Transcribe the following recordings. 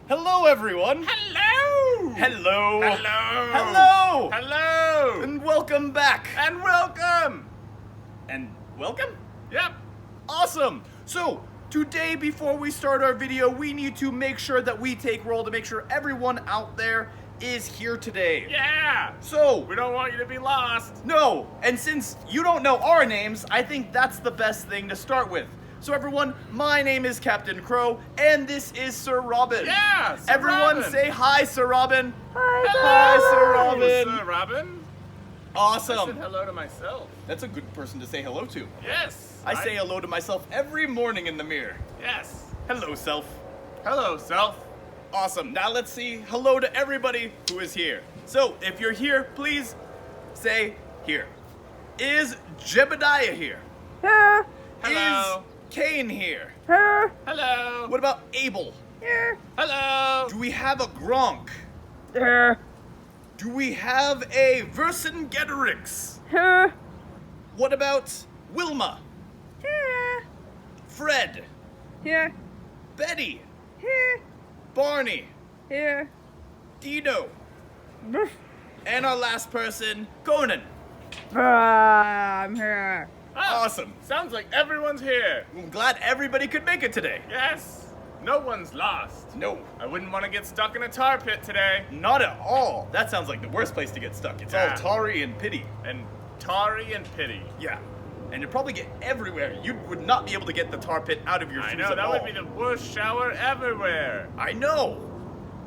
Hello, everyone. Hello! Hello. Hello! Hello. Hello! And welcome back. And welcome! And welcome? Yep. Awesome. So, today, before we start our video, we need to make sure that we take roll to make sure everyone out there is here today. Yeah! So, We don't want you to be lost. no, and since you don't know our names, I think that's the best thing to start with. So everyone, my name is Captain Crow, and this is Sir Robin. Yeah, Sir Everyone Robin. say hi, Sir Robin. Hello, Hi, Sir Robin. Sir Robin. I said Awesome. hello to myself. That's a good person to say hello to. Yes. I say hello to myself every morning in the mirror. Yes. Hello, self. Hello, self. Awesome. Now let's see hello to everybody who is here. So, if you're here, please say here. Is Jebediah here? Here, Hello. Is Cain here? here, Hello. What about Abel? here, Hello. Do we have a Gronk? here, Do we have a Vercingetorix? here, What about Wilma? here, Fred? here, Betty? here, Barney? here, Dino? Bruff. And our last person, Conan. I'm here. Ah, Awesome. Sounds like everyone's here. I'm glad everybody could make it today. Yes. No one's lost. No, I wouldn't want to get stuck in a tar pit today. not at all. That sounds like the worst place to get stuck. It's Yeah. all tarry and pity. And Tari and Pity. Yeah. And you'd probably get everywhere. You would not be able to get the tar pit out of your I shoes know, at that all. would be the worst shower everywhere. I know.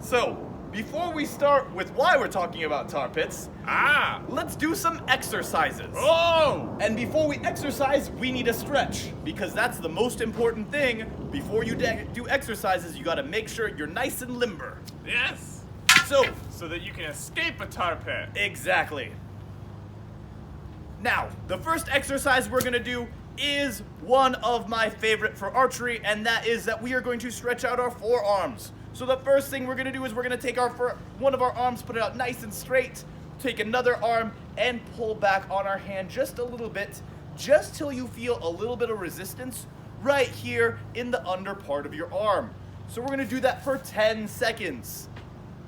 So, before we start with why we're talking about tar pits, Ah! let's do some exercises. Oh! And before we exercise, we need a stretch because that's the most important thing. Before you do exercises, you gotta make sure you're nice and limber. Yes! So, that you can escape a tar pit. exactly. Now, the first exercise we're gonna do is one of my favorite for archery, and that is that we are going to stretch out our forearms. So the first thing we're gonna do is we're gonna take one of our arms, put it out nice and straight, take another arm, and pull back on our hand just a little bit, just till you feel a little bit of resistance right here in the under part of your arm. So we're gonna do that for 10 seconds.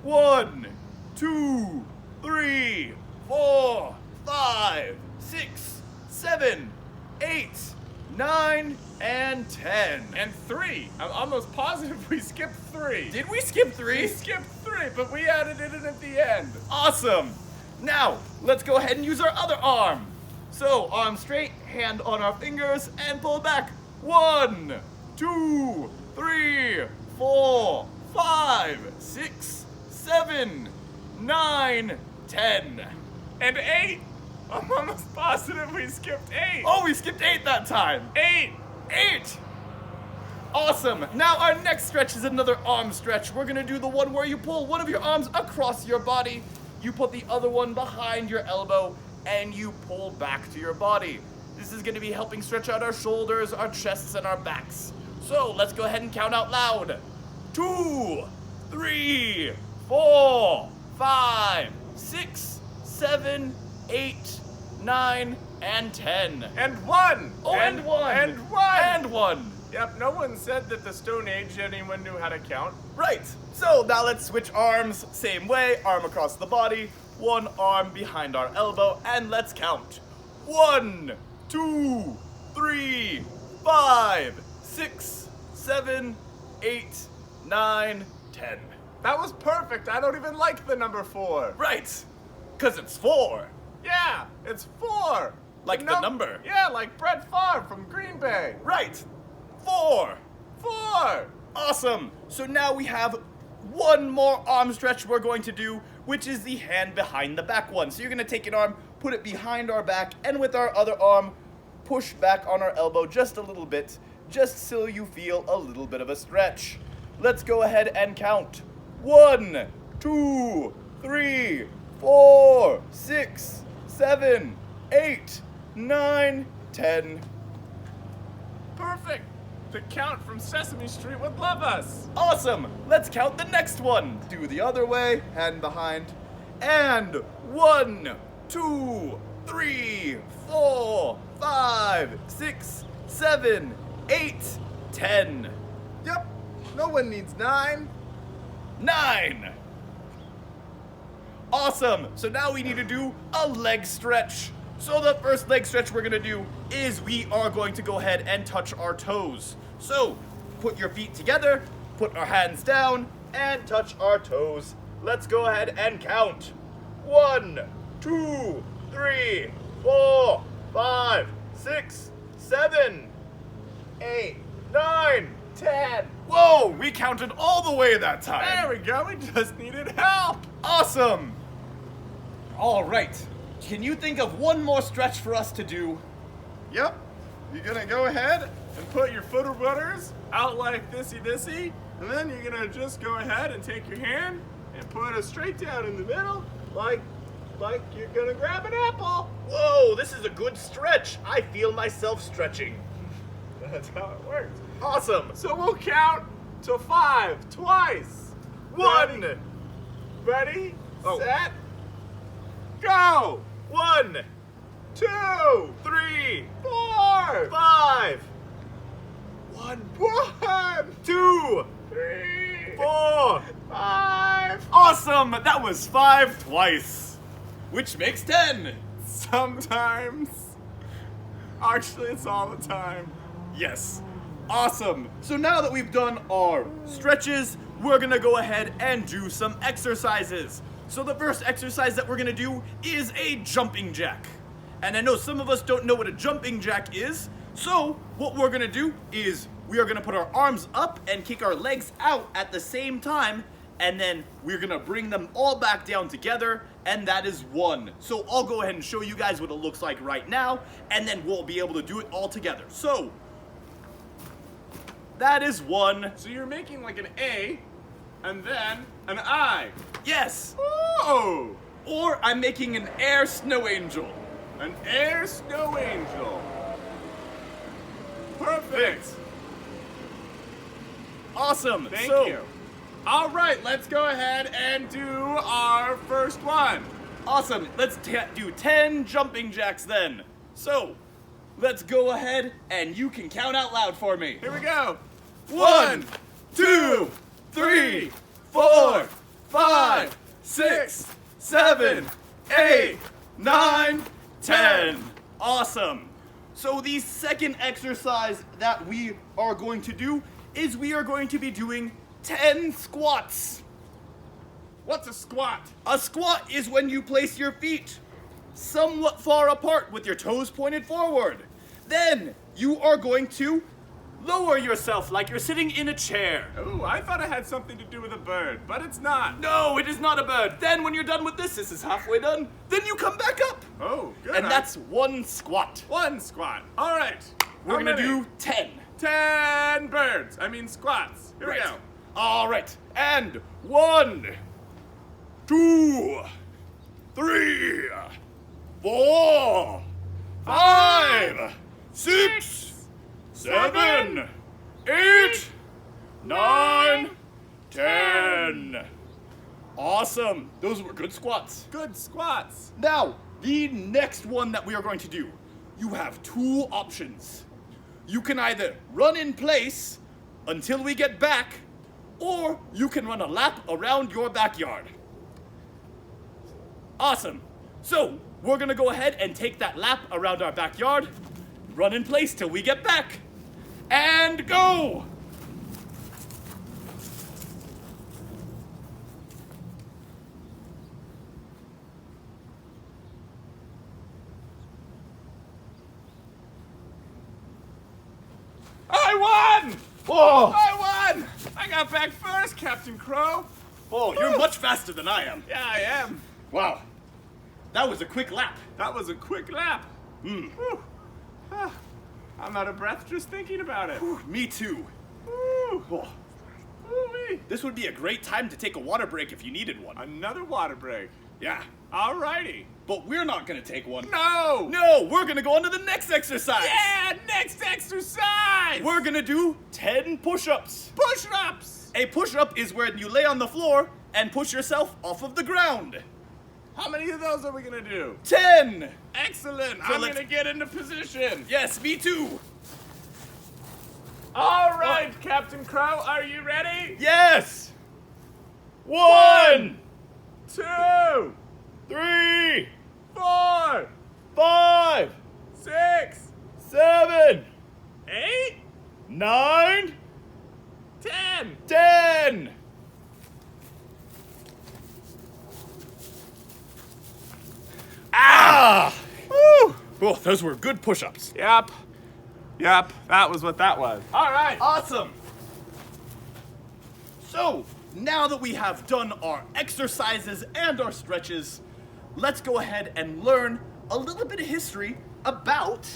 1, 2, 3, 4, 5, 6, 7, 8, 9, and 10. And 3. I'm almost positive we skipped 3. Did we skip We 3? skipped 3, but we added it in at the end. Awesome. Now, let's go ahead and use our other arm. So, arm straight, hand on our fingers, and pull back. 1, 2, 3, 4, 5, 6, 7, 9, 10. And 8. I'm almost positive we skipped 8. Oh, we skipped 8 that time. 8. 8. Awesome. Now our next stretch is another arm stretch. We're gonna do the one where you pull one of your arms across your body, you put the other one behind your elbow, and you pull back to your body. This is gonna be helping stretch out our shoulders, our chests, and our backs. So let's go ahead and count out loud. 2, 3, 4, 5, 6, 7, 8, 9, and 10. And 1. Oh, and 1. And 1. And 1. Yep, no one said that the Stone Age anyone knew how to count. Right. So now let's switch arms. Same way, arm across the body, one arm behind our elbow, and let's count. 1, 2, 3, 5, 6, 7, 8, 9, 10. That was perfect. I don't even like the number 4. Right. 'Cause it's 4. Yeah, it's 4. Like the number. Yeah, like Brett Favre from Green Bay. Right. 4. 4. Awesome. So now we have one more arm stretch we're going to do, which is the hand behind the back one. So you're going to take an arm, put it behind our back, and with our other arm, push back on our elbow just a little bit, just so you feel a little bit of a stretch. Let's go ahead and count. 1, 2, 3, 4, 6, 7, 8, 9, 10. Perfect. The Count from Sesame Street would love us. Awesome! Let's count the next one. Do the other way, hand behind. And 1, 2, 3, 4, 5, 6, 7, 8, 10. Yep. No one needs 9. 9. Awesome. So now we need to do a leg stretch. So the first leg stretch we're going to do is we are going to go ahead and touch our toes. So put your feet together, put our hands down, and touch our toes. Let's go ahead and count. 1, 2, 3, 4, 5, 6, 7, 8, 9, 10. Whoa, we counted all the way that time. There we go. We just needed help. Awesome. All right. Can you think of one more stretch for us to do? Yep. You're gonna go ahead and put your footer butters out like thisy, and then you're gonna just go ahead and take your hand and put it straight down in the middle, like you're gonna grab an apple. Whoa, this is a good stretch. I feel myself stretching. That's how it works. Awesome. So we'll count to 5 twice. 1, Ready? Oh. Set. Go. 1, 2, 3, 4, 5, 1, 2, 3, 4. 5. Awesome. That was 5 twice, which makes 10. Sometimes. Actually, it's all the time. Yes. Awesome. So now that we've done our stretches, we're gonna go ahead and do some exercises. So the first exercise that we're gonna do is a jumping jack. And I know some of us don't know what a jumping jack is, so what we're gonna do is we are gonna put our arms up and kick our legs out at the same time, and then we're gonna bring them all back down together, and that is 1. So I'll go ahead and show you guys what it looks like right now, and then we'll be able to do it all together. So, that is 1. So you're making like an A and then an I. Yes. Oh! Or I'm making an air snow angel. An air snow angel. Perfect. Awesome. Thank So, you. All right, let's go ahead and do our first one. Awesome. Let's do 10 jumping jacks then. So, let's go ahead and you can count out loud for me. Here we go. 1, 2, 3, 4, 5, 6, 7, 8, 9, 10. Awesome. So the second exercise that we are going to do is we are going to be doing 10 squats. What's a squat? A squat is when you place your feet somewhat far apart with your toes pointed forward. Then you are going to lower yourself like you're sitting in a chair. Ooh, I thought it had something to do with a bird, but it's not. No, it is not a bird. Then when you're done with this is halfway done, then you come back up. Oh, good. And that's 1 squat. 1 squat. All right. We're How gonna many? do 10. 10 birds. I mean squats. Here we go. All right. And 1, 2, 3, 4, 5, 6, 7, 8, 9, 10. Awesome. Those were good squats. Good squats. Now, the next one that we are going to do, you have 2 options. You can either run in place until we get back, or you can run a lap around your backyard. Awesome. So, we're gonna go ahead and take that lap around our backyard, run in place till we get back, and go! I won! Whoa! I won! I got back first, Captain Crow. Oh, you're much faster than I am. Yeah, I am. Wow. That was a quick lap. That was a quick lap. Hmm. Whew. Ah, I'm out of breath just thinking about it. Me too. Woo. Oh, Woo-wee. this would be a great time to take a water break if you needed one. Another water break. Yeah. Alrighty. But we're not gonna take one. No! No, we're gonna go on to the next exercise. Yeah, next exercise! We're gonna do 10 push-ups. Push-ups! A push-up is where you lay on the floor and push yourself off of the ground. How many of those are we gonna do? 10. Excellent! So I'm let's- gonna get into position. Yes, me too. Alright, Captain Crow, are you ready? Yes. 1, 2, 3, 4, 5, 6, 7, 8, 9, 10. 10. Ah! Woo! Oh, those were good push-ups. Yep. Yep, that was what that was. All right. Awesome. So, now that we have done our exercises and our stretches, let's go ahead and learn a little bit of history about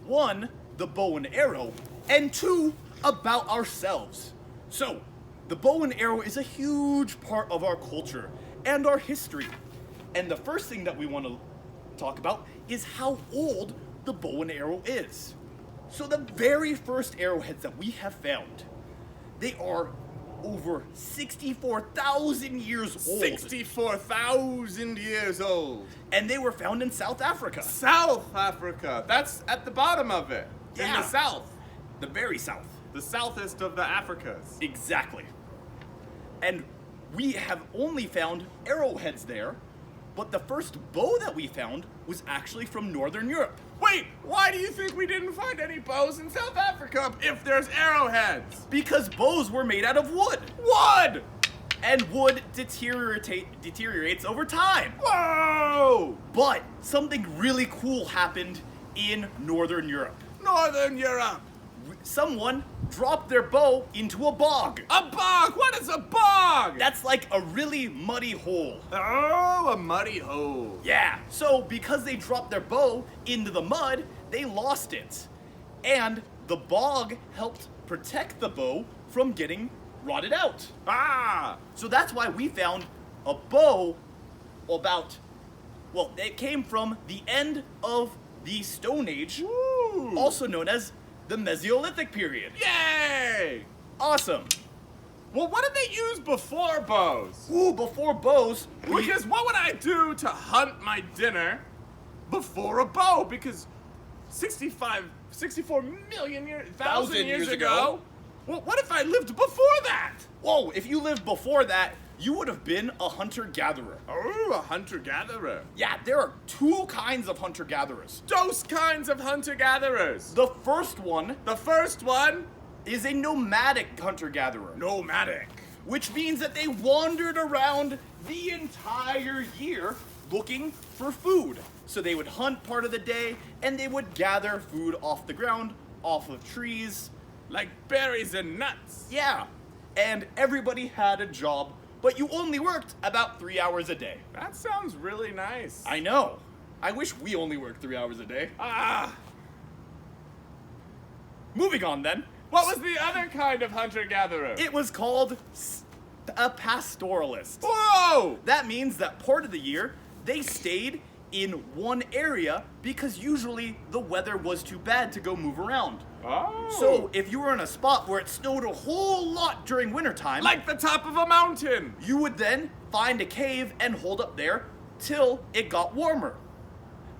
1, the bow and arrow, and 2, about ourselves. So, the bow and arrow is a huge part of our culture and our history. And the first thing that we want to talk about is how old the bow and arrow is. So the very first arrowheads that we have found, they are over 64,000 years old. 64,000 years old. And they were found in South Africa. South Africa. That's at the bottom of it. In Yeah. the south. The very south. The southest of the Africas. Exactly. And we have only found arrowheads there, but the first bow that we found was actually from Northern Europe. Wait, why do you think we didn't find any bows in South Africa if there's arrowheads? Because bows were made out of wood. Wood! And wood deteriorates over time. Whoa! But something really cool happened in Northern Europe. Northern Europe. Someone dropped their bow into a bog. A bog! What is a bog? That's like a really muddy hole. Oh, a muddy hole. Yeah, so because they dropped their bow into the mud, they lost it. And the bog helped protect the bow from getting rotted out. Ah! So that's why we found a bow it came from the end of the Stone Age, Woo! also known as the Mesolithic period. Yay! Awesome. Well, what did they use before bows? Ooh, before bows, Because what would I do to hunt my dinner before a bow? Because 64 million thousand years ago. Well, what if I lived before that? Whoa, if you lived before that, you would have been a hunter-gatherer. Oh, a hunter-gatherer. Yeah, there are 2 kinds of hunter-gatherers. Those kinds of hunter-gatherers. The first one The first one, is a nomadic hunter-gatherer, nomadic. which means that they wandered around the entire year looking for food. So they would hunt part of the day, and they would gather food off the ground, off of trees. Like berries and nuts. Yeah, and everybody had a job, but you only worked about 3 hours a day. That sounds really nice. I know. I wish we only worked 3 hours a day. Moving on then. What was the other kind of hunter-gatherer? It was called a pastoralist. Whoa! That means that part of the year, they stayed in one area because usually the weather was too bad to go move around. Oh. So if you were in a spot where it snowed a whole lot during wintertime, Like the top of a mountain. you would then find a cave and hold up there till it got warmer.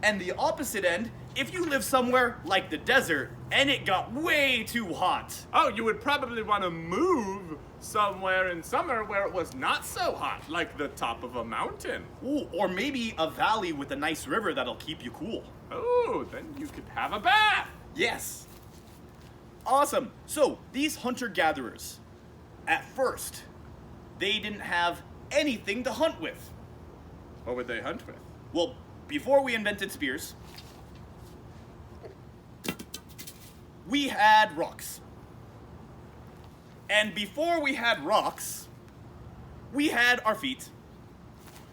And the opposite end, if you live somewhere like the desert and it got way too hot, Oh, you would probably want to move somewhere in summer where it was not so hot, like the top of a mountain. ooh, or maybe a valley with a nice river that'll keep you cool. Oh, then you could have a bath. Yes. Awesome. So these hunter-gatherers, at first, they didn't have anything to hunt with. What would they hunt with? Well, before we invented spears, we had rocks. And before we had rocks, we had our feet.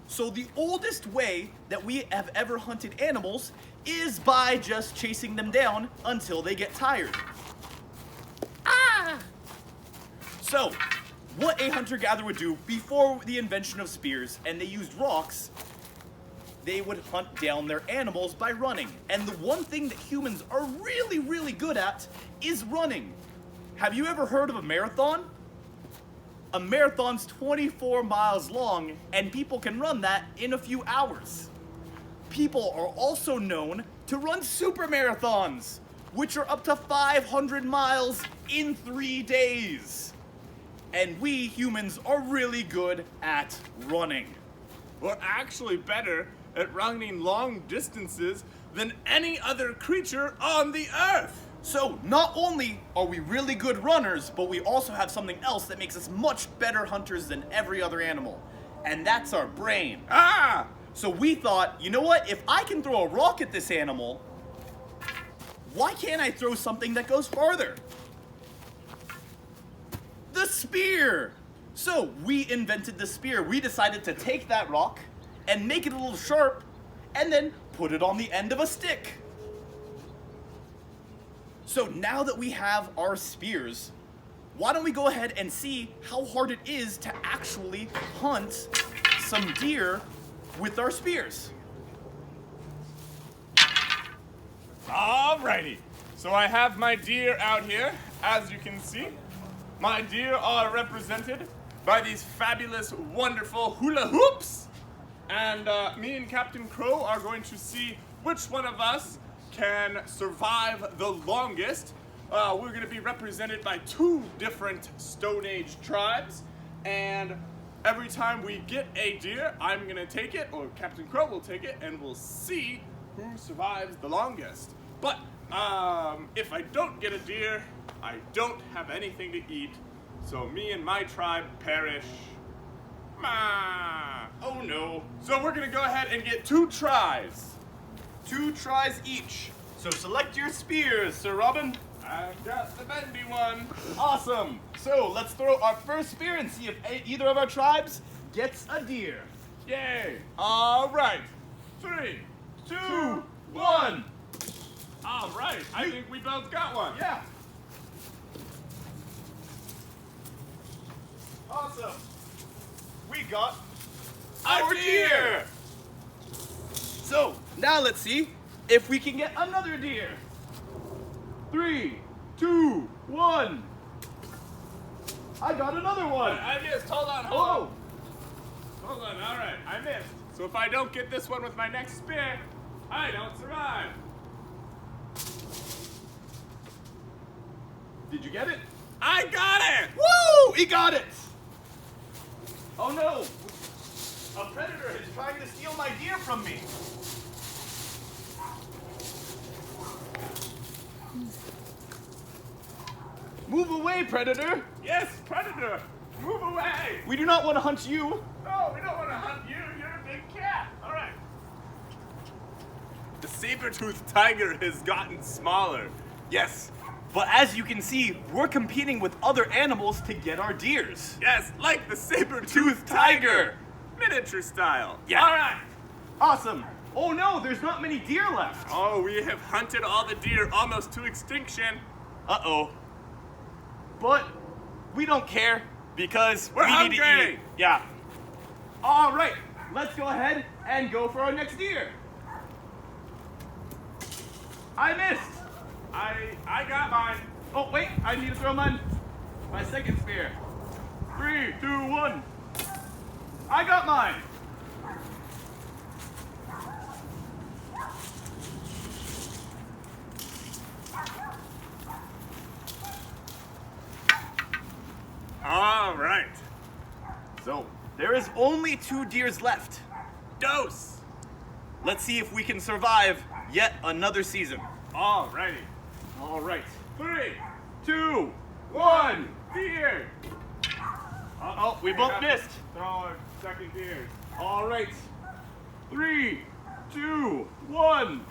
So the oldest way that we have ever hunted animals is by just chasing them down until they get tired. So, what a hunter-gatherer would do before the invention of spears and they used rocks, they would hunt down their animals by running. And the one thing that humans are really, really good at is running. Have you ever heard of a marathon? A marathon's 24 miles long, and people can run that in a few hours. People are also known to run super marathons, which are up to 500 miles in 3 days. And we humans are really good at running. We're actually better at running long distances than any other creature on the earth. So not only are we really good runners, but we also have something else that makes us much better hunters than every other animal. And that's our brain. Ah! So we thought, you know what? If I can throw a rock at this animal, why can't I throw something that goes farther? The spear! So we invented the spear. We decided to take that rock and make it a little sharp and then put it on the end of a stick. So now that we have our spears, why don't we go ahead and see how hard it is to actually hunt some deer with our spears. Alrighty. So I have my deer out here, as you can see. My deer are represented by these fabulous, wonderful hula hoops. And me and Captain Crow are going to see which one of us can survive the longest. We're going to be represented by 2 different Stone Age tribes. And every time we get a deer, I'm going to take it, or Captain Crow will take it, and we'll see who survives the longest. But if I don't get a deer, I don't have anything to eat. So me and my tribe perish. Oh no. So we're going to go ahead and get 2 tries. 2 tries each. So select your spears, Sir Robin. I've got the bendy one. Awesome. So let's throw our first spear and see if either of our tribes gets a deer. Yay. All right. 3, 2, 1. All right. I think we both got one. Yeah. Awesome. We got Our deer. So now let's see if we can get another deer. 3, 2, 1. I got another one. I missed. Hold on. Oh. Hold on. All right. I missed. So if I don't get this one with my next spear, I don't survive. Did you get it? I got it. Woo! He got it. Oh no. A predator is trying to steal my deer from me. Move away, predator. Yes, predator. Move away. We do not want to hunt you. No, we don't want to hunt you. You're a big cat. All right. The saber-toothed tiger has gotten smaller. Yes. But as you can see, we're competing with other animals to get our deers. Yes, like the saber-toothed tiger. Miniature style. Yeah. All right. Awesome. Oh no, there's not many deer left. Oh, we have hunted all the deer almost to extinction. Uh-oh. But we don't care because We're we need to hungry. eat. Yeah. All right, let's go ahead and go for our next deer. I missed. I got mine. Oh wait, I need to throw my second spear. 3, 2, 1. I got mine. All right. So there is only 2 deers left. Dose. Let's see if we can survive yet another season. All righty. All right. 3, 2, 1. deer. Uh-oh, we both missed. Throw our second deer. All right. 3, 2, 1.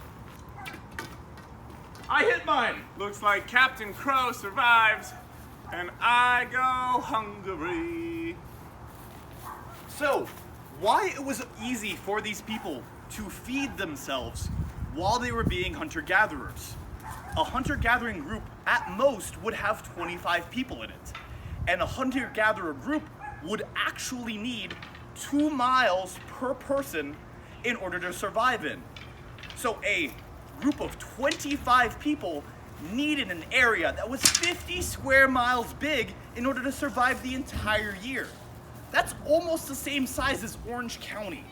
I hit mine. Looks like Captain Crow survives, and I go hungry. So, why it was easy for these people to feed themselves while they were being hunter-gatherers? A hunter-gathering group at most would have 25 people in it. And a hunter-gatherer group would actually need 2 miles per person in order to survive in. So a group of 25 people needed an area that was 50 square miles big in order to survive the entire year. That's almost the same size as Orange County.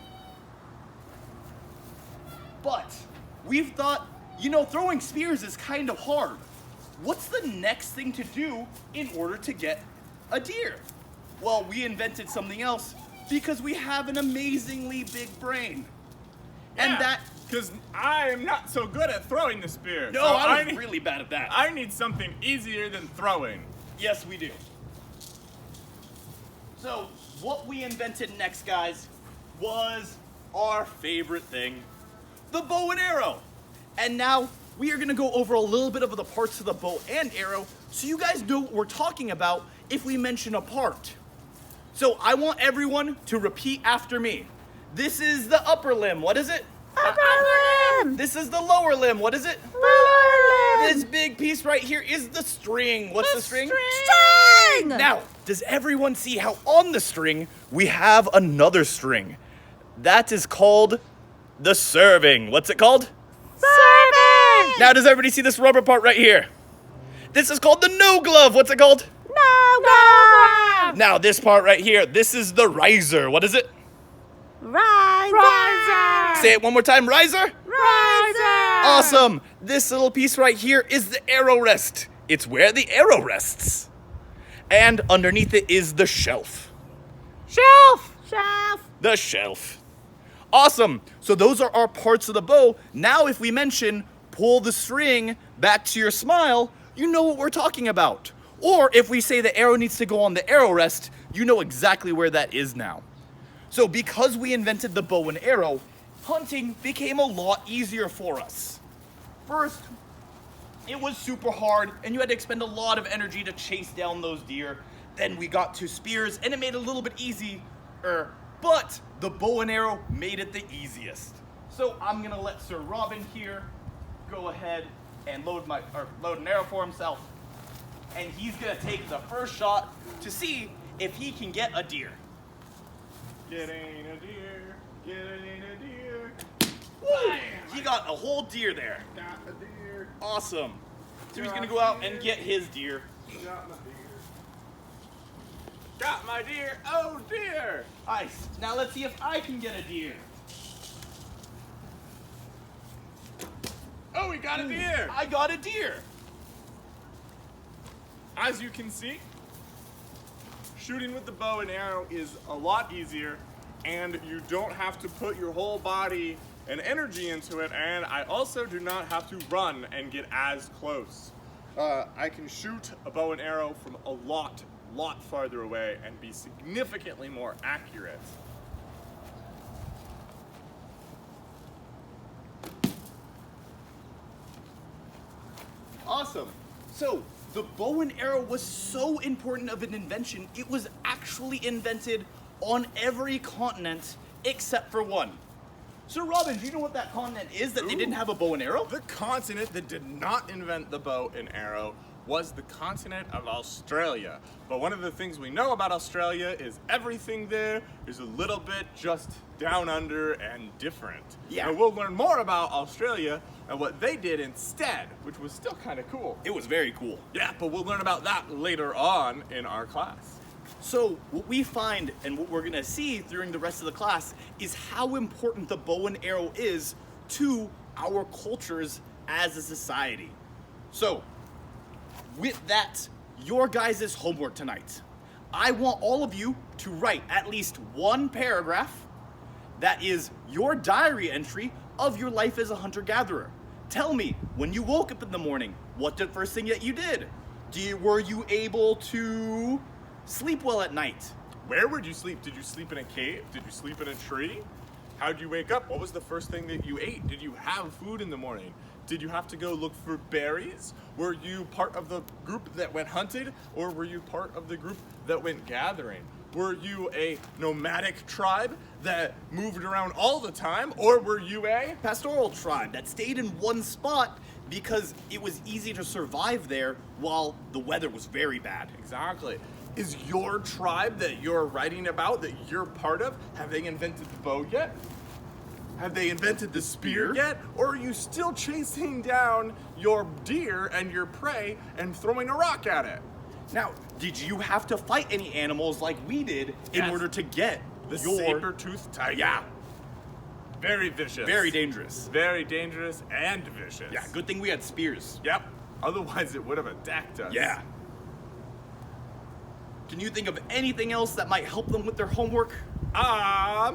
But we've thought, throwing spears is kind of hard. What's the next thing to do in order to get a deer? Well, we invented something else because we have an amazingly big brain. And that... Because I am not so good at throwing the spear. No, so I was really bad at that. I need something easier than throwing. Yes, we do. So, what we invented next, guys, was our favorite thing, the bow and arrow. And now, we are gonna go over a little bit of the parts of the bow and arrow so you guys know what we're talking about if we mention a part. So, I want everyone to repeat after me. This is the upper limb. What is it? Upper limb. This is the lower limb. What is it? Lower limb. This big piece right here is the string. What's the string? String. Now, does everyone see how on the string we have another string? That is called the serving. What's it called? Serving. Now, does everybody see this rubber part right here? This is called the no glove. What's it called? No glove. Now, this part right here, this is the riser. What is it? Riser. Say it one more time, riser. Riser. Awesome. This little piece right here is the arrow rest. It's where the arrow rests. And underneath it is the shelf. Shelf. Shelf. The shelf. Awesome. So those are our parts of the bow. Now if we mention pull the string back to your smile, you know what we're talking about. Or if we say the arrow needs to go on the arrow rest, you know exactly where that is now. So because we invented the bow and arrow, hunting became a lot easier for us. First, it was super hard and you had to expend a lot of energy to chase down those deer. Then we got to spears and it made it a little bit easier, but the bow and arrow made it the easiest. So I'm gonna let Sir Robin here go ahead and load an arrow for himself. And he's gonna take the first shot to see if he can get a deer. Getting a deer, getting a deer. Woo! He got a whole deer there. Got a deer, Awesome. So he's gonna go out and get his deer. got my deer. Got my deer, oh dear! Nice. Now let's see if I can get a deer. Oh, we got a deer! I got a deer. As you can see, shooting with the bow and arrow is a lot easier, and you don't have to put your whole body and energy into it, and I also do not have to run and get as close. I can shoot a bow and arrow from a lot farther away and be significantly more accurate. Awesome. So the bow and arrow was so important of an invention, it was actually invented on every continent except for one. So Robin, do you know what that continent is that they didn't have a bow and arrow? The continent that did not invent the bow and arrow was the continent of Australia. But one of the things we know about Australia is everything there is a little bit just down under and different. Yeah. And we'll learn more about Australia and what they did instead, which was still kind of cool. It was very cool. Yeah, but we'll learn about that later on in our class. So what we find and what we're gonna see during the rest of the class is how important the bow and arrow is to our cultures as a society. So with that, your guys' homework tonight. I want all of you to write at least one paragraph that is your diary entry of your life as a hunter-gatherer. Tell me, when you woke up in the morning, what the first thing that you did? Were you able to sleep well at night? Where would you sleep? Did you sleep in a cave? Did you sleep in a tree? How'd you wake up? What was the first thing that you ate? Did you have food in the morning? Did you have to go look for berries? Were you part of the group that went hunted, or were you part of the group that went gathering? Were you a nomadic tribe that moved around all the time, or were you a Pastoral tribe that stayed in one spot because it was easy to survive there while the weather was very bad. Exactly. Is your tribe that you're writing about, that you're part of, have they invented the bow yet? Have they invented the spear yet? Or are you still chasing down your deer and your prey and throwing a rock at it? Now, did you have to fight any animals like we did in Yes. order to get The your... saber-toothed tiger. Yeah, Very vicious. very dangerous. Very dangerous and vicious. Yeah, good thing we had spears. Yep. Otherwise it would have attacked us. Yeah. Can you think of anything else that might help them with their homework? I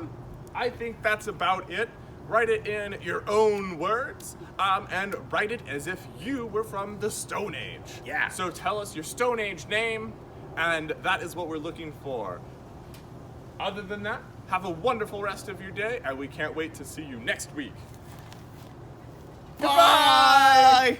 think that's about it. Write it in your own words, and write it as if you were from the Stone Age. Yeah. So tell us your Stone Age name, and that is what we're looking for. Other than that, have a wonderful rest of your day, and we can't wait to see you next week. Bye!